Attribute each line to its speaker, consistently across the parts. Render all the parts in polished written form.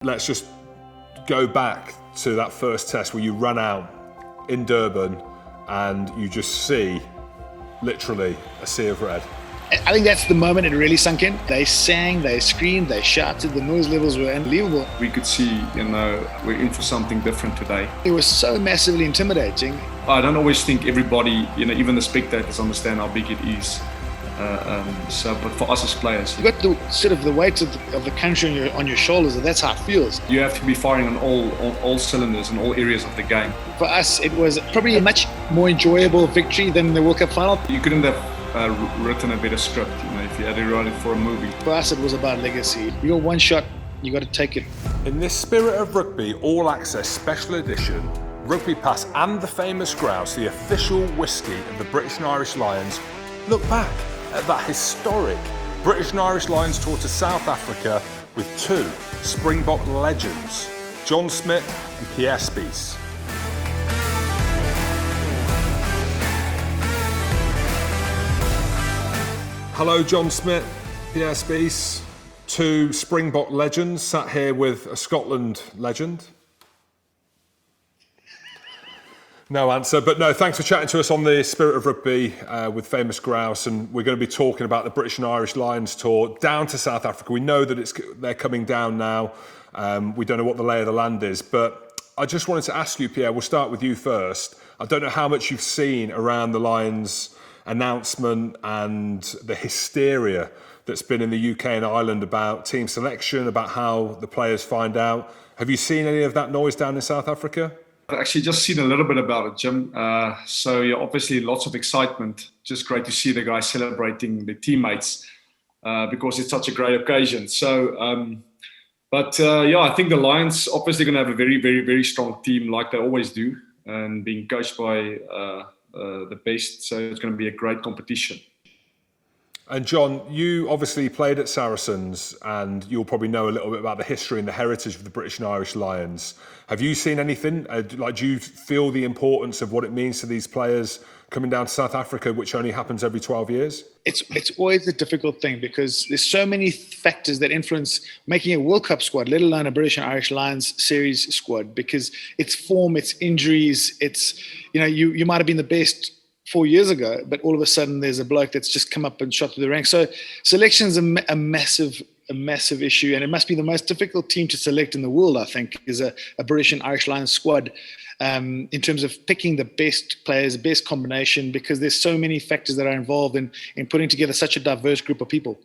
Speaker 1: Let's just go back to that first test where you ran out in Durban and you just see literally a sea of red.
Speaker 2: I think that's the moment it really sunk in. They sang, they screamed, they shouted, the noise levels were unbelievable.
Speaker 3: We could see, we're in for something different today.
Speaker 2: It was so massively intimidating.
Speaker 3: I don't always think everybody, even the spectators understand how big it is. But for us as players,
Speaker 2: you got the sort of the weight of the country on your shoulders, and that's how it feels.
Speaker 3: You have to be firing on all cylinders in all areas of the game.
Speaker 2: For us, it was probably a much more enjoyable victory than the World Cup final.
Speaker 3: You couldn't have written a better script, if you had to write it for a movie.
Speaker 2: For us, it was about legacy. You got one shot, you got to take it.
Speaker 1: In this Spirit of Rugby All Access Special Edition, Rugby Pass and the Famous Grouse, the official whiskey of the British and Irish Lions, look back at that historic British and Irish Lions tour to South Africa with two Springbok legends, John Smit and Pierre Spies. Hello, John Smit, Pierre Spies, two Springbok legends, sat here with a Scotland legend. No answer, but no, thanks for chatting to us on the Spirit of Rugby with Famous Grouse, and we're going to be talking about the British and Irish Lions tour down to South Africa. We know that they're coming down now. We don't know what the lay of the land is, but I just wanted to ask you, Pierre, we'll start with you first. I don't know how much you've seen around the Lions announcement and the hysteria that's been in the UK and Ireland about team selection, about how the players find out. Have you seen any of that noise down in South Africa?
Speaker 3: I've actually just seen a little bit about it, Jim. Obviously lots of excitement. Just great to see the guys celebrating their teammates because it's such a great occasion. I think the Lions obviously going to have a very, very, very strong team like they always do, and being coached by the best. So it's going to be a great competition.
Speaker 1: And John, you obviously played at Saracens, and you'll probably know a little bit about the history and the heritage of the British and Irish Lions. Have you seen anything? Do you feel the importance of what it means to these players coming down to South Africa, which only happens every 12 years?
Speaker 2: It's always a difficult thing because there's so many factors that influence making a World Cup squad, let alone a British and Irish Lions series squad, because it's form, it's injuries, it's, you might have been the best 4 years ago, but all of a sudden there's a bloke that's just come up and shot through the ranks. So selection is a massive issue, and it must be the most difficult team to select in the world, I think, is a British and Irish Lions squad in terms of picking the best players, the best combination, because there's so many factors that are involved in putting together such a diverse group of people.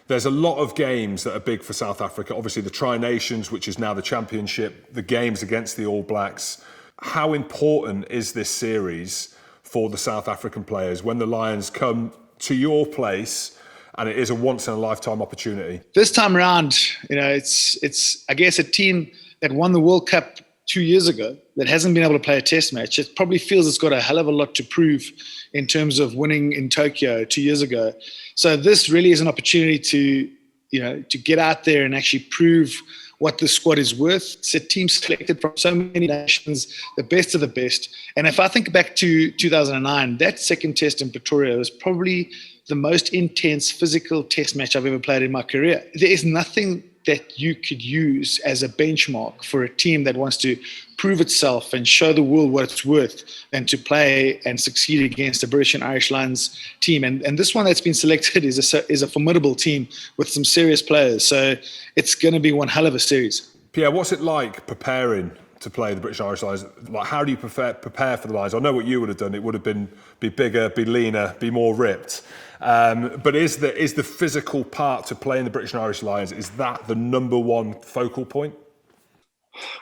Speaker 1: There's a lot of games that are big for South Africa. Obviously the Tri-Nations, which is now the championship, the games against the All Blacks. How important is this series for the South African players when the Lions come to your place and it is a once-in-a-lifetime opportunity?
Speaker 2: This time around, it's I guess a team that won the World Cup 2 years ago that hasn't been able to play a test match. It probably feels it's got a hell of a lot to prove in terms of winning in Tokyo 2 years ago. So this really is an opportunity to get out there and actually prove what the squad is worth. It's a team selected from so many nations, the best of the best. And if I think back to 2009, that second test in Pretoria was probably the most intense physical test match I've ever played in my career. There is nothing that you could use as a benchmark for a team that wants to prove itself and show the world what it's worth than to play and succeed against a British and Irish Lions team. And this one that's been selected is a formidable team with some serious players. So it's going to be one hell of a series.
Speaker 1: Pierre, what's it like preparing to play the British and Irish Lions? Like, how do you prepare for the Lions? I know what you would have done. It would have been be bigger, be leaner, be more ripped. But is the physical part to playing the British and Irish Lions, is that the number one focal point?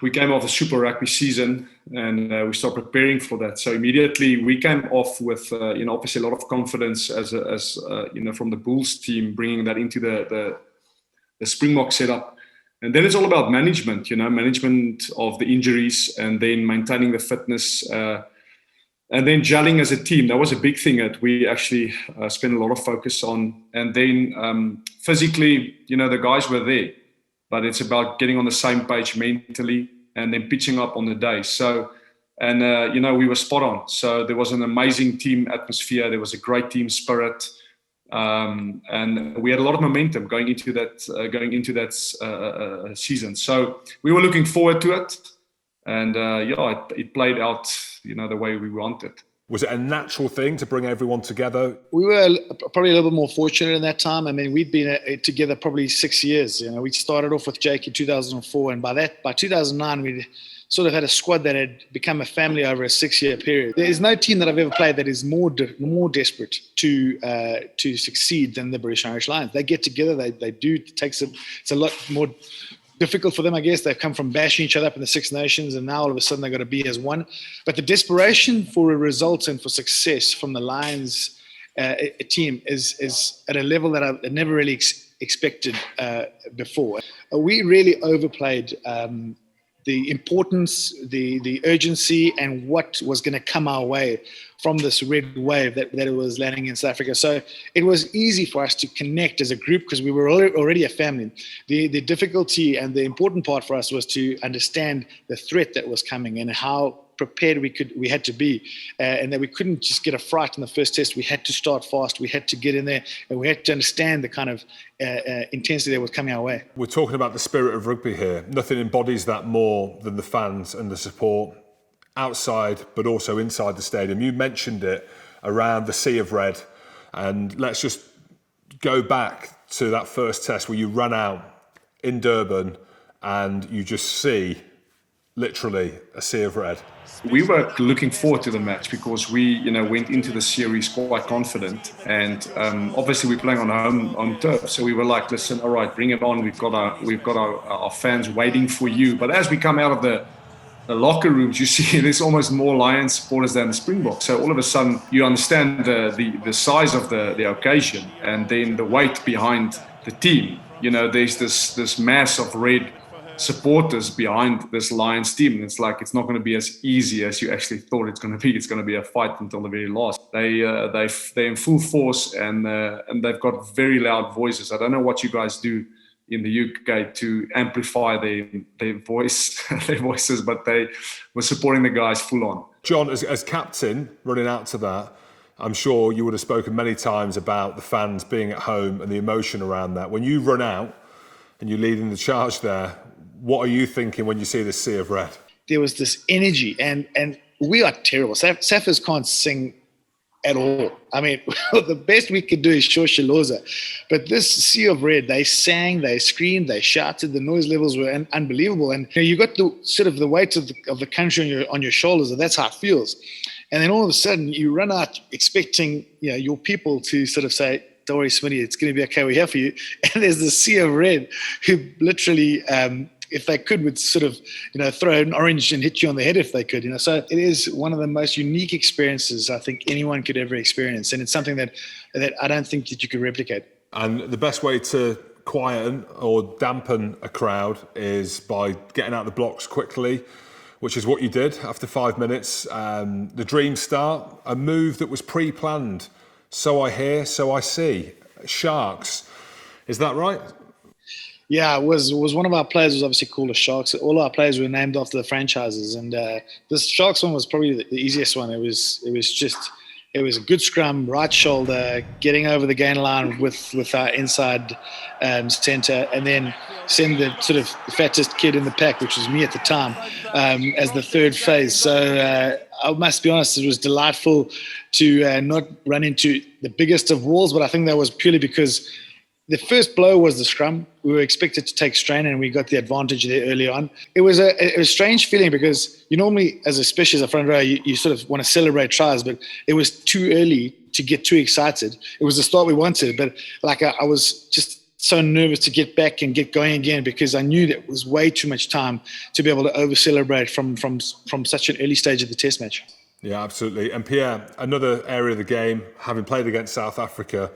Speaker 3: We came off a Super Rugby season and we started preparing for that. So immediately we came off with, obviously a lot of confidence as from the Bulls team, bringing that into the Springbok setup. And then it's all about management, management of the injuries and then maintaining the fitness and then gelling as a team. That was a big thing that we actually spent a lot of focus on. And then physically, the guys were there. But it's about getting on the same page mentally and then pitching up on the day. So, we were spot on. So there was an amazing team atmosphere. There was a great team spirit. And we had a lot of momentum going into that season. So we were looking forward to it, and it played out, the way we wanted.
Speaker 1: Was it a natural thing to bring everyone together?
Speaker 2: We were probably a little bit more fortunate in that time. I mean, we'd been together probably 6 years. We started off with Jake in 2004, and by 2009, we'd sort of had a squad that had become a family over a 6-year period. There is no team that I've ever played that is more desperate to succeed than the British Irish Lions. They get together, they do. It's a lot more difficult for them, I guess. They've come from bashing each other up in the Six Nations, and now all of a sudden they've got to be as one. But the desperation for a result and for success from the Lions team is at a level that I never really expected before. We really overplayed the importance, the urgency, and what was going to come our way from this red wave that it was landing in South Africa. So it was easy for us to connect as a group because we were already a family. The difficulty and the important part for us was to understand the threat that was coming and how prepared we had to be, and that we couldn't just get a fright in the first test. We had to start fast. We had to get in there, and we had to understand the kind of intensity that was coming our way.
Speaker 1: We're talking about the spirit of rugby here. Nothing embodies that more than the fans and the support outside, but also inside the stadium. You mentioned it around the sea of red, and let's just go back to that first test where you run out in Durban and you just see literally a sea of red.
Speaker 3: We were looking forward to the match because we, went into the series quite confident, and obviously we're playing on home turf. So we were like, listen, all right, bring it on. We've got our fans waiting for you. But as we come out of the locker rooms, you see there's almost more Lions supporters than the Springbok. So all of a sudden you understand the size of the occasion, and then the weight behind the team. There's this mass of red supporters behind this Lions team, and it's like it's not going to be as easy as you actually thought it's going to be. It's going to be a fight until the very last. They're in full force, and they've got very loud voices. I don't know what you guys do in the UK to amplify their voices, but they were supporting the guys full on.
Speaker 1: John, as captain, running out to that, I'm sure you would have spoken many times about the fans being at home and the emotion around that. When you run out and you're leading the charge there, what are you thinking when you see this sea of red?
Speaker 2: There was this energy, and we are terrible. Saffers can't sing at all. I mean, the best we could do is Shoshaloza. But this sea of red, they sang, they screamed, they shouted. The noise levels were unbelievable. And you got the sort of the weight of the country on your shoulders, and that's how it feels. And then all of a sudden, you run out expecting your people to sort of say, don't worry, Smitty, it's going to be okay, we're here for you. And there's the sea of red who literally... if they could, would sort of, throw an orange and hit you on the head if they could, So it is one of the most unique experiences I think anyone could ever experience. And it's something that I don't think that you could replicate. And
Speaker 1: the best way to quieten or dampen a crowd is by getting out the blocks quickly, which is what you did after 5 minutes. The dream start, a move that was pre-planned. So I hear, so I see. Sharks. Is that right?
Speaker 2: Yeah, it was one of our players was obviously called the Sharks. All our players were named after the franchises, and this Sharks one was probably the easiest one. It was a good scrum, right shoulder, getting over the gain line with our inside centre, and then send the sort of fattest kid in the pack, which was me at the time, as the third phase. So I must be honest, it was delightful to not run into the biggest of walls, but I think that was purely because the first blow was the scrum. We were expected to take strain, and we got the advantage there early on. It was a strange feeling because you normally, especially as a front row, you sort of want to celebrate tries, but it was too early to get too excited. It was the start we wanted, but I was just so nervous to get back and get going again because I knew that it was way too much time to be able to over-celebrate from such an early stage of the test match.
Speaker 1: Yeah, absolutely. And Pierre, another area of the game, having played against South Africa,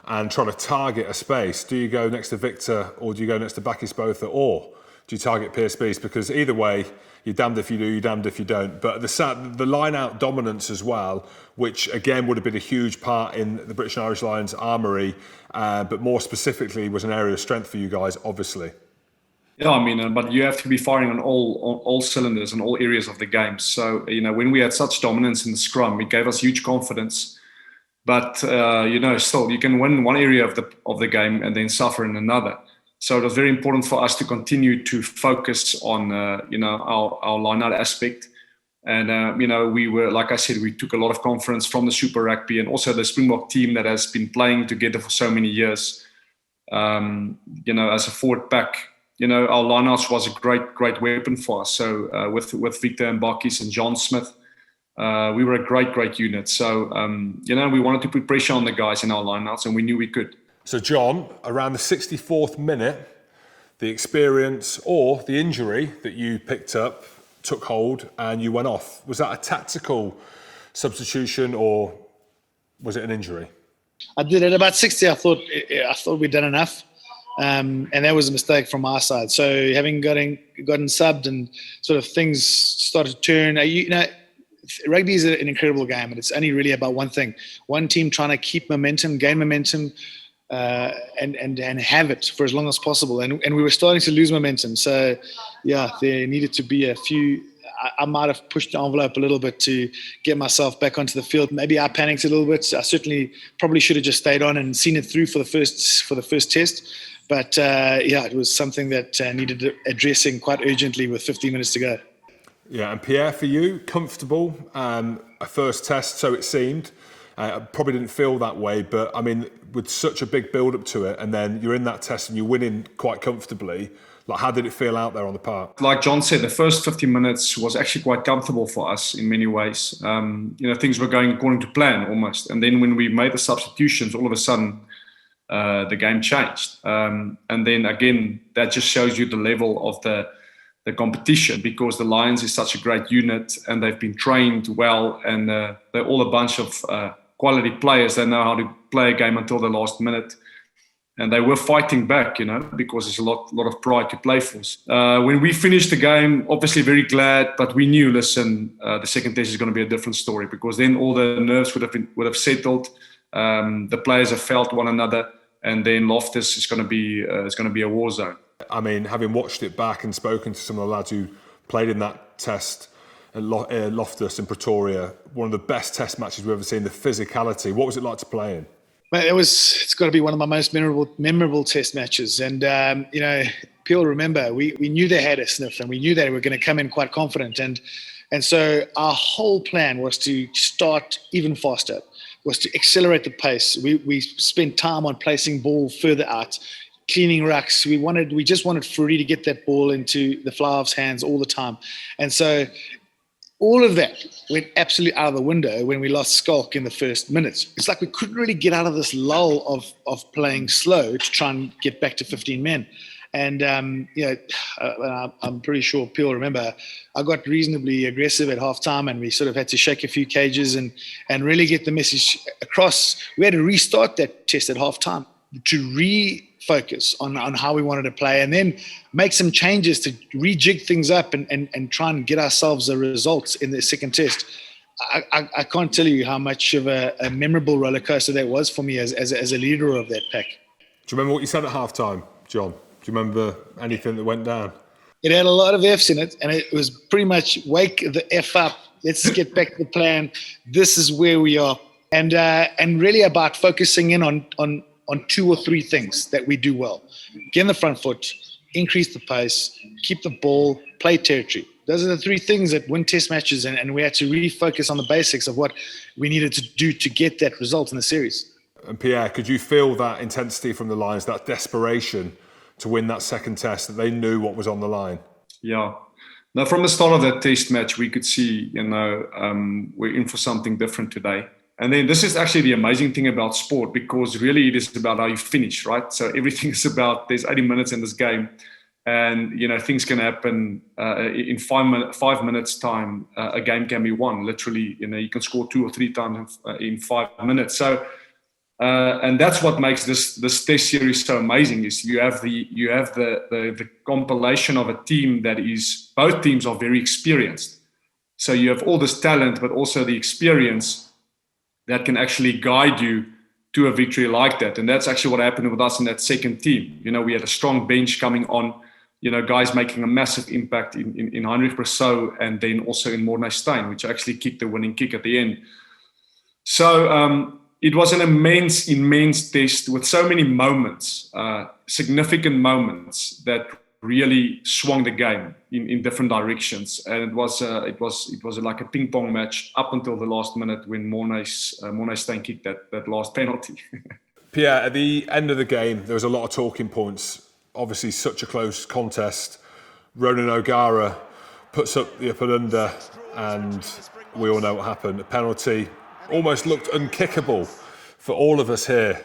Speaker 1: and trying to target a space, do you go next to Victor or do you go next to Bakis Botha, or do you target Pierre Spies? Because either way, you're damned if you do, you're damned if you don't. But the line-out dominance as well, which again would have been a huge part in the British and Irish Lions armoury, but more specifically was an area of strength for you guys, obviously.
Speaker 3: Yeah, I mean, but you have to be firing on all cylinders in all areas of the game. So, when we had such dominance in the scrum, it gave us huge confidence But still you can win one area of the game and then suffer in another. So it was very important for us to continue to focus on our line-out aspect. And we were, like I said, we took a lot of confidence from the Super Rugby and also the Springbok team that has been playing together for so many years. As a forward pack, our lineouts was a great weapon for us. So with Victor and Bakkies and John Smith, we were a great unit. So we wanted to put pressure on the guys in our lineouts, and we knew we could.
Speaker 1: So John, around the 64th minute, the experience or the injury that you picked up took hold and you went off. Was that a tactical substitution or was it an injury?
Speaker 2: I did at about 60. I thought we'd done enough, and that was a mistake from our side. So having gotten subbed and sort of things started to turn. Rugby is an incredible game, and it's only really about one thing: one team trying to keep momentum, gain momentum, and have it for as long as possible. And we were starting to lose momentum. So yeah, there needed to be a few. I might have pushed the envelope a little bit to get myself back onto the field. Maybe I panicked a little bit. I certainly probably should have just stayed on and seen it through for the first test. But it was something that needed addressing quite urgently with 15 minutes to go.
Speaker 1: Yeah, and Pierre, for you, comfortable, a first test, so it seemed. Probably didn't feel that way, but I mean, with such a big build-up to it, and then you're in that test and you're winning quite comfortably, like how did it feel out there on the park?
Speaker 3: Like John said, the first 50 minutes was actually quite comfortable for us in many ways. Things were going according to plan almost. And then when we made the substitutions, all of a sudden, the game changed. And then again, that just shows you the level of the competition, because the Lions is such a great unit and they've been trained well, and they're all a bunch of quality players. They know how to play a game until the last minute. And they were fighting back, because there's a lot of pride to play for. When we finished the game, obviously very glad, but we knew, the second test is going to be a different story, because then all the nerves would have settled. The players have felt one another, and then Loftus is going to be a war zone.
Speaker 1: I mean, having watched it back and spoken to some of the lads who played in that test at Loftus in Pretoria, one of the best test matches we've ever seen, the physicality. What was it like to play in?
Speaker 2: Well, it's got to be one of my most memorable test matches. And, Pierre, remember, we knew they had a sniff and we knew they were going to come in quite confident. And so our whole plan was to start even faster, was to accelerate the pace. We spent time on placing ball further out, cleaning rucks. We just wanted Fourie to get that ball into the fly-off's hands all the time. And so all of that went absolutely out of the window when we lost Skulk in the first minutes. It's like we couldn't really get out of this lull of playing slow to try and get back to 15 men. And, I'm pretty sure Pierre remember, I got reasonably aggressive at halftime, and we sort of had to shake a few cages and really get the message across. We had to restart that test at halftime to refocus on how we wanted to play, and then make some changes to rejig things up and try and get ourselves the results in the second test. I can't tell you how much of a memorable roller coaster that was for me as a leader of that pack.
Speaker 1: Do you remember what you said at halftime, John? Do you remember anything that went down?
Speaker 2: It had a lot of F's in it, and it was pretty much wake the F up. Let's get back to the plan. This is where we are, and really about focusing in on 2 or 3 things that we do well. Get in the front foot, increase the pace, keep the ball, play territory. Those are the 3 things that win test matches, and we had to really focus on the basics of what we needed to do to get that result in the series.
Speaker 1: And Pierre, could you feel that intensity from the Lions, that desperation to win that second test, that they knew what was on the line?
Speaker 3: Yeah. Now, from the start of that test match, we could see, we're in for something different today. And then this is actually the amazing thing about sport, because really it is about how you finish, right? So everything is about, there's 80 minutes in this game, and things can happen in 5 minutes time. A game can be won. Literally, you can score 2 or 3 times in 5 minutes. So, and that's what makes this test series so amazing. Is you have the compilation of a team that is, both teams are very experienced. So you have all this talent, but also the experience that can actually guide you to a victory like that. And that's actually what happened with us in that second team. We had a strong bench coming on, guys making a massive impact in Heinrich Brosseau, and then also in Morné Steyn, which actually kicked the winning kick at the end. So, it was an immense test with so many moments, significant moments that really swung the game in different directions. And it was like a ping pong match up until the last minute when Morné Steyn kicked that last penalty.
Speaker 1: Pierre, at the end of the game, there was a lot of talking points. Obviously, such a close contest. Ronan O'Gara puts up the up and under, and we all know what happened. A penalty almost looked unkickable for all of us here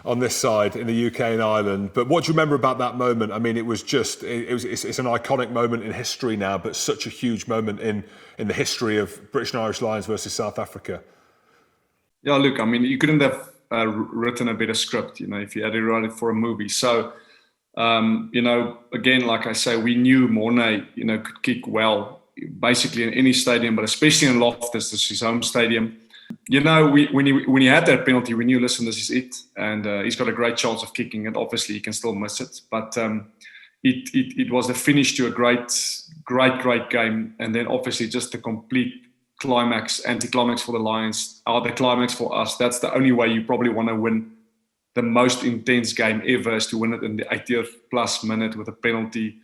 Speaker 1: on this side in the UK and Ireland. But what do you remember about that moment? I mean, it's an iconic moment in history now, but such a huge moment in the history of British and Irish Lions versus South Africa.
Speaker 3: Yeah, look, I mean, you couldn't have written a better script, if you had to write it for a movie. So, again, like I say, we knew Morné, could kick well, basically in any stadium, but especially in Loftus, this is his home stadium. When he had that penalty, we knew, listen, this is it, and he's got a great chance of kicking it. Obviously, he can still miss it, but it was the finish to a great game, and then obviously just the complete anticlimax for the Lions, the climax for us. That's the only way you probably want to win the most intense game ever, is to win it in the 80th plus minute with a penalty,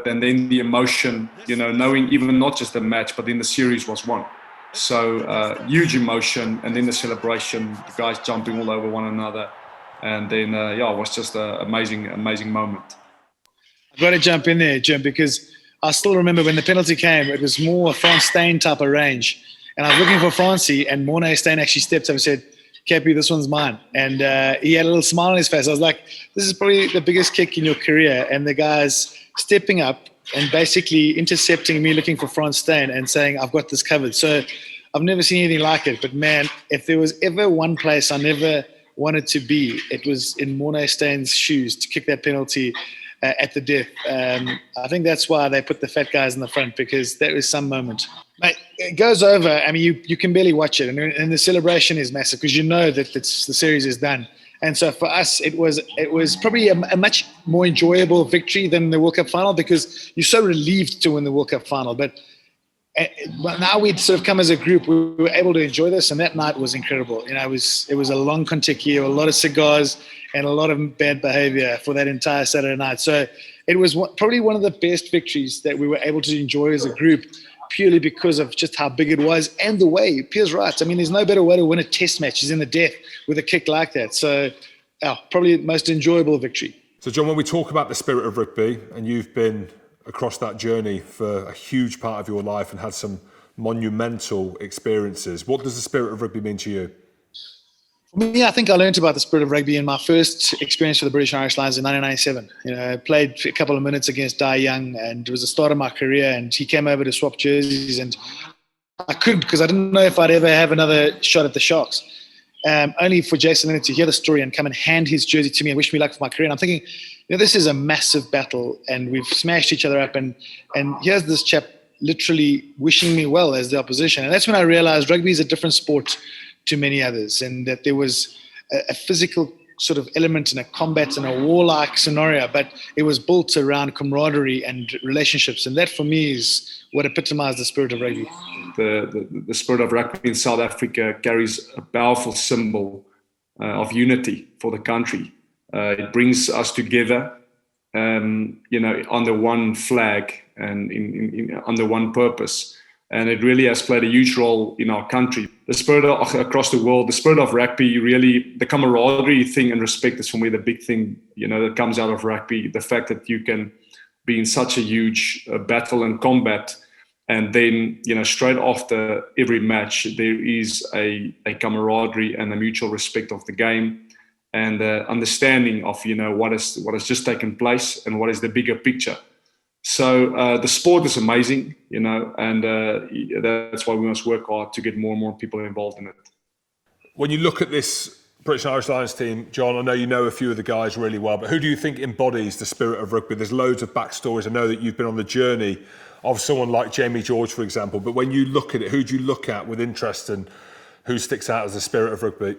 Speaker 3: and then the emotion, knowing even not just the match, but then the series was won. So huge emotion, and then the celebration, the guys jumping all over one another, and then it was just an amazing moment.
Speaker 2: I've got to jump in there, Jim, because I still remember when the penalty came, it was more a Frans Steyn type of range, and I was looking for Francie, and Morné Steyn actually stepped up and said, "Kepi, this one's mine," and he had a little smile on his face. I was like, this is probably the biggest kick in your career, and the guys stepping up and basically intercepting me looking for Frans Steyn and saying, "I've got this covered." So I've never seen anything like it. But man, if there was ever one place I never wanted to be, it was in Morné Steyn's shoes to kick that penalty at the death. I think that's why they put the fat guys in the front, because that was some moment. Mate, it goes over. I mean, you can barely watch it, and the celebration is massive because you know that the series is done. And so for us, it was probably a much more enjoyable victory than the World Cup final, because you're so relieved to win the World Cup final. But now we'd sort of come as a group, we were able to enjoy this, and that night was incredible. It was a long Contiki, a lot of cigars, and a lot of bad behavior for that entire Saturday night. So it was probably one of the best victories that we were able to enjoy as a group, purely because of just how big it was and the way. Pierre's right. I mean, there's no better way to win a test match is in the death with a kick like that. So probably the most enjoyable victory.
Speaker 1: So John, when we talk about the spirit of rugby, and you've been across that journey for a huge part of your life and had some monumental experiences, what does the spirit of rugby mean to you?
Speaker 2: For me, I think I learned about the spirit of rugby in my first experience for the British and Irish Lions in 1997. I played a couple of minutes against Dai Young, and it was the start of my career, and he came over to swap jerseys, and I couldn't, because I didn't know if I'd ever have another shot at the Sharks. Only for Jason Leonard to hear the story and come and hand his jersey to me and wish me luck for my career. And I'm thinking, this is a massive battle, and we've smashed each other up, and here's this chap literally wishing me well as the opposition. And that's when I realized rugby is a different sport to many others, and that there was a physical sort of element in a combat and a warlike scenario, but it was built around camaraderie and relationships. And that for me is what epitomized the spirit of rugby.
Speaker 3: The spirit of rugby in South Africa carries a powerful symbol of unity for the country. It brings us together, under one flag and under one purpose. And it really has played a huge role in our country. The spirit across the world, the spirit of rugby, really, the camaraderie thing and respect is for me the big thing, that comes out of rugby. The fact that you can be in such a huge battle and combat, and then, straight after every match, there is a camaraderie and a mutual respect of the game, and understanding of, what has just taken place and what is the bigger picture. So the sport is amazing, and that's why we must work hard to get more and more people involved in it.
Speaker 1: When you look at this British and Irish Lions team, John, I know you know a few of the guys really well, but who do you think embodies the spirit of rugby? There's loads of backstories. I know that you've been on the journey of someone like Jamie George, for example, but when you look at it, who do you look at with interest, and who sticks out as the spirit of rugby?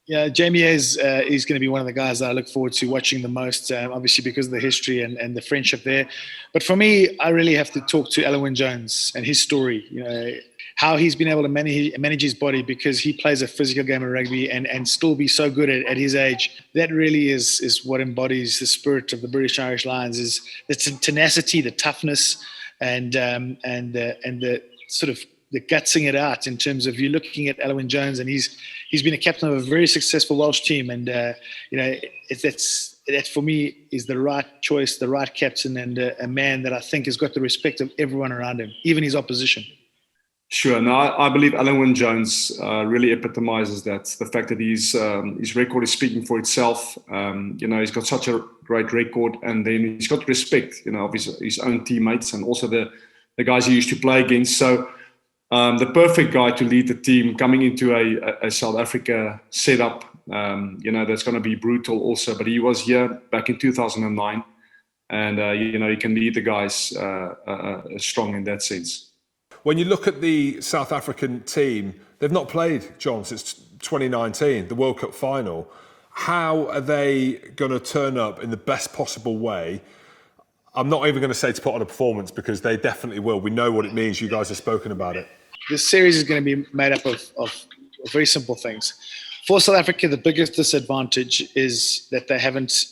Speaker 2: Yeah, Jamie is going to be one of the guys that I look forward to watching the most, obviously because of the history and the friendship there. But for me, I really have to talk to Alun Jones and his story. How he's been able to manage his body because he plays a physical game of rugby and still be so good at his age. That really is what embodies the spirit of the British Irish Lions: is the tenacity, the toughness, and the sort of the gutsing it out. In terms of you looking at Alun Jones, and he's been a captain of a very successful Welsh team, and that for me is the right choice, the right captain, and a man that I think has got the respect of everyone around him, even his opposition.
Speaker 3: Sure. No, I believe Alun Jones really epitomizes that. The fact that his record is speaking for itself. He's got such a great record, and then he's got respect, of his own teammates and also the guys he used to play against. So the perfect guy to lead the team coming into a South Africa setup. That's going to be brutal also. But he was here back in 2009, and he can lead the guys strong in that sense.
Speaker 1: When you look at the South African team, they've not played, John, since 2019, the World Cup final. How are they going to turn up in the best possible way? I'm not even going to say to put on a performance, because they definitely will. We know what it means. You guys have spoken about it.
Speaker 2: This series is going to be made up of very simple things. For South Africa, the biggest disadvantage is that they haven't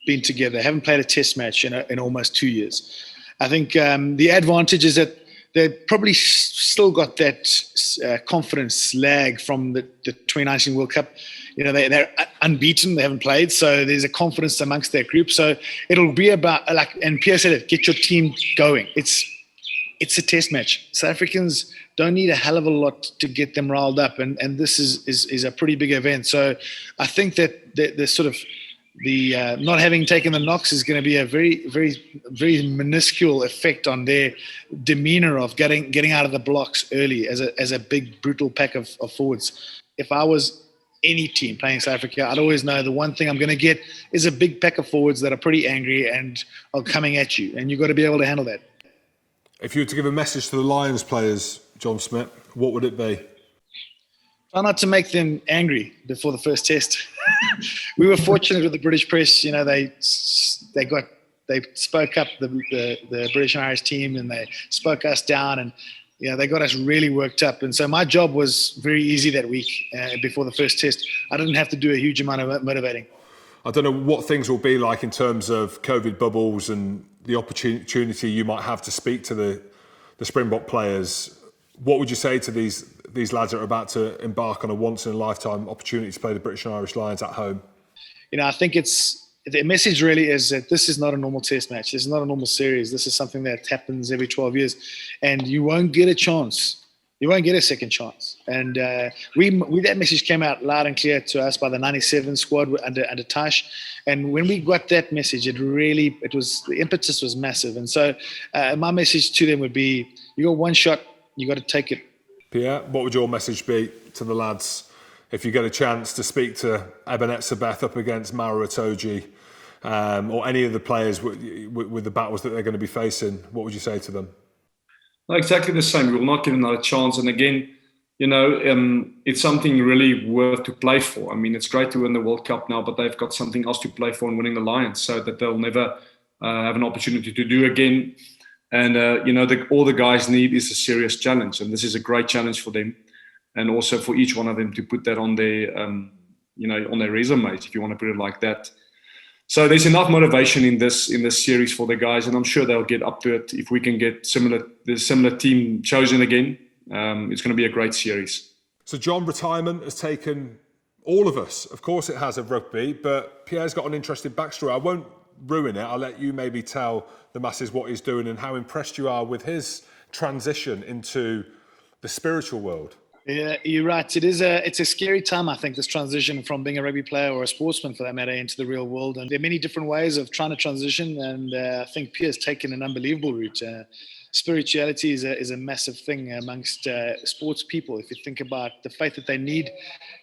Speaker 2: been together. They haven't played a test match in almost 2 years. I think the advantage is that they've probably still got that confidence lag from the 2019 World Cup. They're unbeaten. They haven't played. So there's a confidence amongst their group. So it'll be about, and Pierre said it, get your team going. It's a test match. South Africans don't need a hell of a lot to get them riled up. And this is a pretty big event. So I think that the sort of the not having taken the knocks is going to be a very, very, very minuscule effect on their demeanor of getting out of the blocks early as a big, brutal pack of forwards. If I was any team playing South Africa, I'd always know the one thing I'm going to get is a big pack of forwards that are pretty angry and are coming at you. And you've got to be able to handle that.
Speaker 1: If you were to give a message to the Lions players, John Smit, what would it be?
Speaker 2: Try not to make them angry before the first test. We were fortunate with the British press. They spoke up the British and Irish team, and they spoke us down, and they got us really worked up. And so my job was very easy that week before the first test. I didn't have to do a huge amount of motivating.
Speaker 1: I don't know what things will be like in terms of COVID bubbles and the opportunity you might have to speak to the Springbok players. What would you say to these lads that are about to embark on a once-in-a-lifetime opportunity to play the British and Irish Lions at home?
Speaker 2: I think the message really is that this is not a normal test match. This is not a normal series. This is something that happens every 12 years. And you won't get a chance. You won't get a second chance. And that message came out loud and clear to us by the 97 squad under Tash. And when we got that message, the impetus was massive. And so my message to them would be, you got one shot, you got to take it.
Speaker 1: Pierre, what would your message be to the lads if you get a chance to speak to Ebenezer Beth up against Mara Itoje, or any of the players with the battles that they're going to be facing? What would you say to them?
Speaker 3: Exactly the same. We will not give them another chance. And again, it's something really worth to play for. I mean, it's great to win the World Cup now, but they've got something else to play for in winning the Lions, so that they'll never have an opportunity to do again. And, all the guys need is a serious challenge. And this is a great challenge for them. And also for each one of them to put that on their, on their resumes, if you want to put it like that. So there's enough motivation in this series for the guys, and I'm sure they'll get up to it. If we can get the similar team chosen again, it's going to be a great series.
Speaker 1: So John, retirement has taken all of us. Of course it has, of rugby, but Pierre's got an interesting backstory. I won't ruin it. I'll let you maybe tell the masses what he's doing and how impressed you are with his transition into the spiritual world.
Speaker 2: Yeah, you're right. It's a scary time, I think, this transition from being a rugby player or a sportsman, for that matter, into the real world. And there are many different ways of trying to transition. And I think Pierre's taken an unbelievable route. Spirituality is a massive thing amongst sports people. If you think about the faith that they need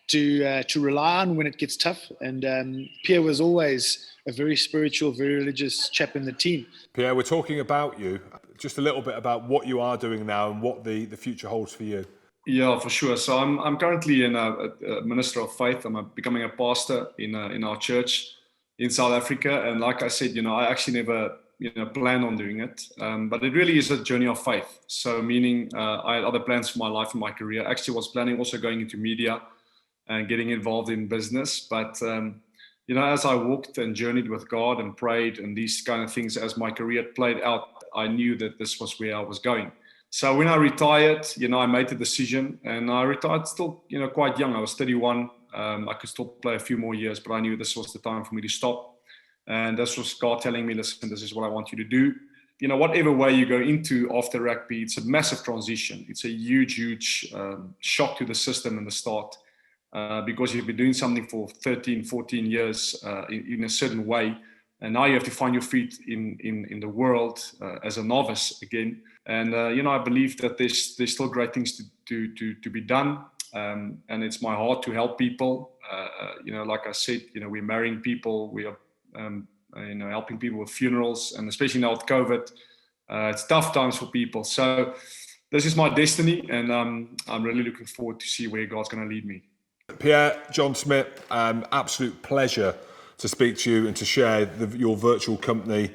Speaker 2: to rely on when it gets tough. And Pierre was always a very spiritual, very religious chap in the team.
Speaker 1: Pierre, we're talking about you. Just a little bit about what you are doing now and what the future holds for you.
Speaker 3: Yeah, for sure. So I'm currently a minister of faith. I'm becoming a pastor in our church in South Africa. And like I said, I actually never planned on doing it, but it really is a journey of faith. So meaning I had other plans for my life and my career. Actually, was planning also going into media and getting involved in business, but as I walked and journeyed with God and prayed and these kind of things, as my career played out, I knew that this was where I was going. So when I retired, I made the decision, and I retired still, quite young. I was 31. I could still play a few more years, but I knew this was the time for me to stop. And this was God telling me, listen, this is what I want you to do. Whatever way you go into after rugby, it's a massive transition. It's a huge, huge shock to the system in the start. Because you've been doing something for 13, 14 years in a certain way. And now you have to find your feet in the world as a novice again. And, I believe that there's still great things to be done. And it's my heart to help people. Like I said, we're marrying people. We are, helping people with funerals. And especially now with COVID, it's tough times for people. So this is my destiny. And I'm really looking forward to see where God's going to lead me.
Speaker 1: Pierre, John Smit, absolute pleasure to speak to you and to share your virtual company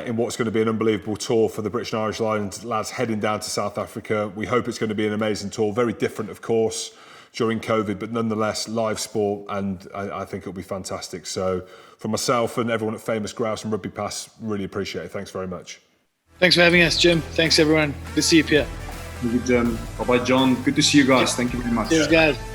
Speaker 1: in what's going to be an unbelievable tour for the British and Irish Lions lads heading down to South Africa. We hope it's going to be an amazing tour, very different, of course, during COVID, but nonetheless live sport, and I think it'll be fantastic. So from myself and everyone at Famous Grouse and Rugby Pass, really appreciate it. Thanks very much.
Speaker 2: Thanks for having us, Jim. Thanks, everyone. Good to see you, Pierre.
Speaker 3: Thank you, Jim. Bye-bye, John. Good to see you guys. Thank you very much.
Speaker 2: Cheers, guys.